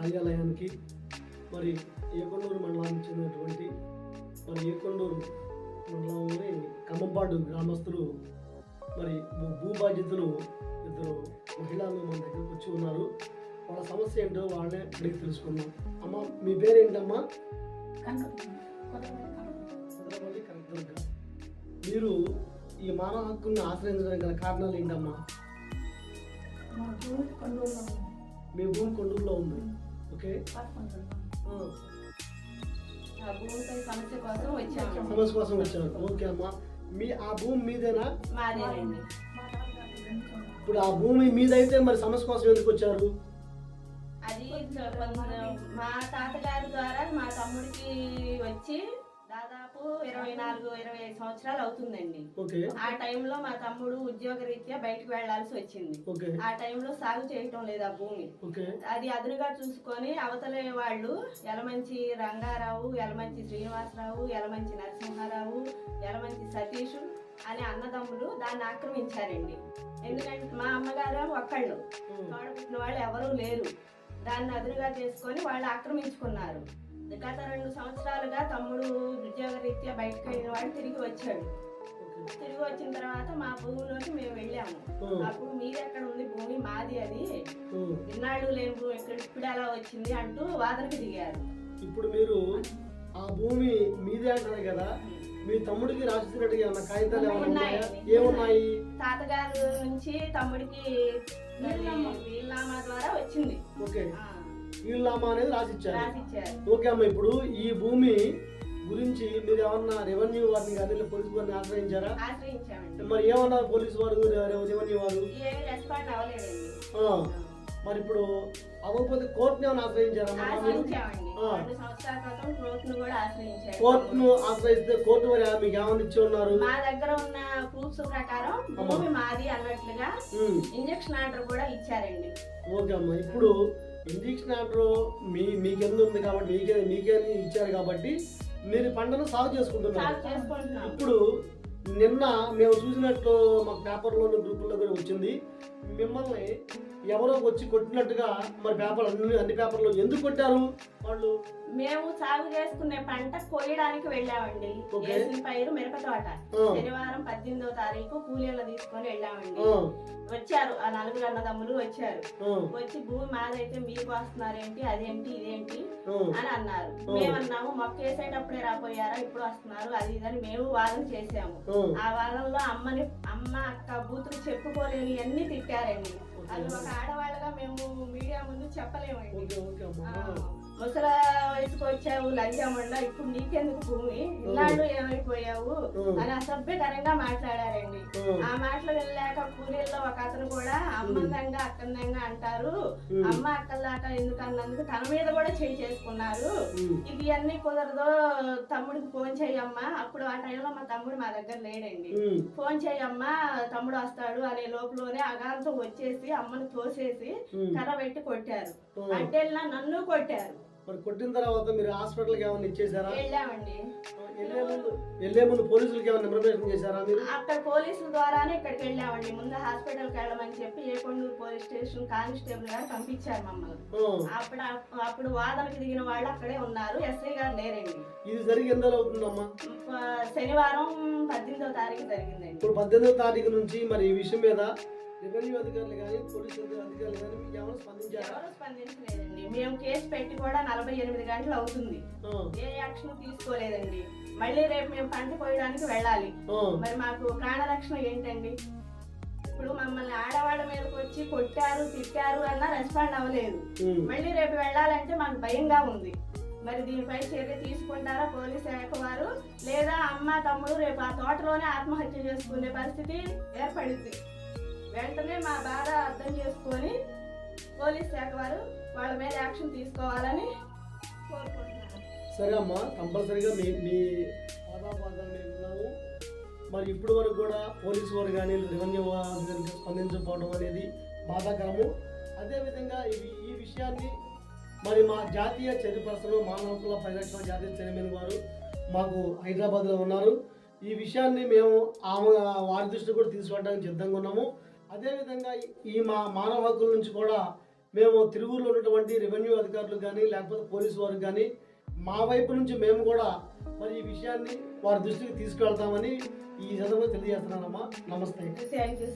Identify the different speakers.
Speaker 1: కార్యాలయానికి మరి ఏకొండూరు మండలానికి చెందినటువంటి మరి ఏకొండూరు మండలంలోని కమ్మంపాడు గ్రామస్తులు మరి భూ బాధ్యతలు ఇద్దరు మహిళలు మన దగ్గరకు వచ్చి ఉన్నారు. వాళ్ళ సమస్య ఏంటో వాళ్ళనే అడిగి తెలుసుకుందాం. అమ్మ, మీ పేరేంటమ్మా? మీరు ఈ మానవ హక్కుల్ని ఆశ్రయించడానికి గల కారణాలు ఏంటమ్మా? మీ భూమి కొండూరులో ఉంది. ఓకే, సమస్య కోసం వచ్చారు. ఓకే అమ్మా, మీ ఆ భూమి మీదేనా? ఇప్పుడు ఆ భూమి మీదైతే మరి సమస్య కోసం ఎందుకు వచ్చారు?
Speaker 2: అది మా తాతగారి ద్వారా మా తమ్ముడికి వచ్చి దాదాపు 24-25 సంవత్సరాలు అవుతుందండి. ఆ టైంలో మా తమ్ముడు ఉద్యోగ రీత్యా బయటకు వెళ్లాల్సి వచ్చింది. ఆ టైంలో సాగు చేయటం లేదు ఆ భూమి. అది అదునుగా చూసుకొని అవతలే వాళ్ళు యలమంచి రంగారావు, యలమంచి శ్రీనివాసరావు, యలమంచి నరసింహారావు, యలమంచి సతీష్ అనే అన్నదమ్ములు దాన్ని ఆక్రమించారండి. ఎందుకంటే మా అమ్మగారు ఒక్కళ్ళు, తోడబుట్టిన వాళ్ళు ఎవరూ లేరు. దాన్ని అదునుగా చేసుకొని వాళ్ళు ఆక్రమించుకున్నారు. గత 2 సంవత్సరాలుగా తమ్ముడు ఉద్యోగ రీత్యా బయటకు వెళ్ళిన వాడు తిరిగి వచ్చాడు. తిరిగి వచ్చిన తర్వాత మా భూమిలోకి మేము వెళ్ళాము. అప్పుడు మీది ఎక్కడ ఉంది భూమి, మాది అది, ఇన్నాళ్ళు లేని భూమి ఇప్పుడు ఎలా వచ్చింది అంటూ వాదనకు దిగారు.
Speaker 1: ఇప్పుడు మీరు ఆ భూమి మీదే అంటారు కదా, మీ తమ్ముడికి రాసినట్టుగా ఏమన్నా కాగితాలు ఏమున్నాయి?
Speaker 2: తాతగారు నుంచి తమ్ముడికి వీళ్ళనామా ద్వారా వచ్చింది.
Speaker 1: ఓకే, వీళ్ళనామా అనేది రాసిచ్చారు. ఓకే అమ్మ, ఇప్పుడు ఈ భూమి గురించి మీరు ఏమన్నా రెవెన్యూ వారిని కానీ పోలీసు వారిని ఆశ్రయించారా?
Speaker 2: ఆశ్రయించామండి.
Speaker 1: మరి ఏమన్నారు పోలీసు వారు, రెవెన్యూ వారు?
Speaker 2: రెస్పాండ్ అవ్వలేదండి.
Speaker 1: మరి ఇప్పుడు అవ్వకపోతే కోర్టుని ఏమైనా ఆశ్రయించారా? కోర్టును ఆశ్రయిస్తే కోర్టు వారు మీకు ఏమన్నా ఇచ్చి ఉన్నారు?
Speaker 2: మా దగ్గర ఉన్న ప్రూఫ్స్ ప్రకారం భూమి మాది అన్నట్లుగా ఇంజక్షన్ ఆర్డర్ కూడా ఇచ్చారండి.
Speaker 1: ఓకే అమ్మా, ఇప్పుడు ఇంజక్షన్ ఆర్డర్ మీకెందు ఉంది కాబట్టి మీకే ఇచ్చారు కాబట్టి మీరు పంటను సాగు చేసుకుంటున్నారు. ఇప్పుడు నిన్న మేము చూసినట్లు మాకు పేపర్లోని గ్రూపుల్లో కూడా వచ్చింది, మిమ్మల్ని ఎవరో వచ్చి కొట్టినట్టుగా. మరి పేపర్ అన్ని పేపర్లో ఎందుకు కొట్టారు వాళ్ళు?
Speaker 2: మేము సాగు చేసుకునే పంట కోయడానికి వెళ్ళామండి. పైరు మిరప తోట శనివారం 18వ తారీఖు కూలీలను తీసుకొని వెళ్ళామండి. వచ్చారు ఆ 4 అన్నదమ్ములు వచ్చారు. వచ్చి భూమి మాదైతే మీకు వస్తున్నారేంటి, అదేంటి ఇదేంటి అని అన్నారు. మేమన్నాము మొక్క వేసేటప్పుడే రాపోయారా, ఇప్పుడు వస్తున్నారు అది ఇదని మేము వాదన చేసాము. ఆ వాదనలో అమ్మ అక్క బూతులు చెప్పుకోలేని అన్ని తిట్టారండి. అది ఒక ఆడవాళ్ళగా మేము మీడియా ముందు చెప్పలేమండి. ముసల వయసుకు వచ్చావు లంజామండ, ఇప్పుడు నీకెందుకు భూమి, ఇన్నాళ్ళు ఏమైపోయావు అని అసభ్యకరంగా మాట్లాడారండి. ఆ మాటలు వెళ్ళాక కూలీల్లో ఒక అతను కూడా అమ్మందంగా అక్కందంగా అంటారు, అమ్మ అక్కల్లాక ఎందుకు అన్నందుకు తన మీద కూడా చేసుకున్నారు. ఇది అన్ని కుదరదో తమ్ముడికి ఫోన్ చెయ్యమ్మా. అప్పుడు ఆ టైంలో మా తమ్ముడు మా దగ్గర లేడండి. ఫోన్ చెయ్యమ్మా తమ్ముడు వస్తాడు అనే లోపలనే అగాధం వచ్చేసి అమ్మను తోసేసి కర్ర పెట్టి కొట్టారు. అంటే నన్ను కొట్టారు.
Speaker 1: మరి కొట్టిన తర్వాత మీరు హాస్పిటల్కి ఏమైనా ఇచ్చేసారా?
Speaker 2: వెళ్ళామండి.
Speaker 1: వెళ్ళే ముందు పోలీసులకి ఏమైనా ఇన్ఫర్మేషన్ చేశారా మీరు?
Speaker 2: అక్కడ పోలీసుల ద్వారానే ఇక్కడికి వెళ్ళామండి. ముందు హాస్పిటల్కి వెళ్ళమని చెప్పి ఏకొండూరు పోలీస్ స్టేషన్ కానిస్టేబుల్ గారు పంపించారు మమ్మల్ని. అప్పుడు వాదనకి దిగిన వాళ్ళు అక్కడే ఉన్నారు, ఎస్ఐ గారు లేరండి.
Speaker 1: ఇది జరిగి ఎంత అవుతుందమ్మా?
Speaker 2: శనివారం 18వ తారీఖు జరిగిందండి.
Speaker 1: ఇప్పుడు 18వ తారీఖు నుంచి మరి ఈ విషయం మీద రెవెన్యూ అధికారులు కానీ పోలీసు అధికారులు కానీ మీకు ఎవరు స్పందించారు?
Speaker 2: ఎవరు స్పందించలేదండి. మేము కేసు పెట్టి కూడా 48 గంటలు అవుతుంది, ఏ యాక్షన్ తీసుకోలేదండి. మళ్ళీ రేపు మేము పంట కోయడానికి వెళ్ళాలి. మరి మాకు ప్రాణరక్షణ ఏంటండి? ఇప్పుడు మమ్మల్ని ఆడవాళ్ళ మీదకి వచ్చి కొట్టారు తిట్టారు అన్నా రెస్పాండ్ అవ్వలేదు. మళ్ళీ రేపు వెళ్ళాలంటే మాకు భయంగా ఉంది. మరి దీనిపై చర్య తీసుకుంటారా పోలీస్ శాఖ వారు, లేదా అమ్మ తమ్ముడు రేపు ఆ తోటలోనే ఆత్మహత్య చేసుకునే పరిస్థితి ఏర్పడింది. వెంటనే మా బాధ అర్థం చేసుకొని పోలీస్ శాఖ వారు వాళ్ళ మీద యాక్షన్ తీసుకోవాలని కోరుకుంటున్నాను.
Speaker 1: సరే అమ్మా, కంపల్సరీగా మీ బాధాబాధాలు మేము విన్నాము. మరి ఇప్పటి వరకు కూడా పోలీసు వారు కానీ రెవెన్యూ అధికారులు స్పందించకపోవడం అనేది బాధాకరము. అదేవిధంగా ఈ విషయాన్ని మరి మా జాతీయ చైర్పర్సన్ మానవ హక్కుల పరిరక్షణ జాతీయ చైర్మన్ వారు మాకు హైదరాబాద్లో ఉన్నారు. ఈ విషయాన్ని మేము వారి దృష్టి కూడా తీసుకెళ్ళడానికి సిద్ధంగా ఉన్నాము. అదేవిధంగా ఈ మా మానవ హక్కుల నుంచి కూడా మేము తిరువూరులో ఉన్నటువంటి రెవెన్యూ అధికారులు కానీ లేకపోతే పోలీసు వారికి కానీ మా వైపు నుంచి మేము కూడా మరి ఈ విషయాన్ని వారి దృష్టికి తీసుకెళ్తామని ఈ సందర్భంగా తెలియజేస్తున్నానమ్మా. నమస్తే.
Speaker 2: Thank you sir.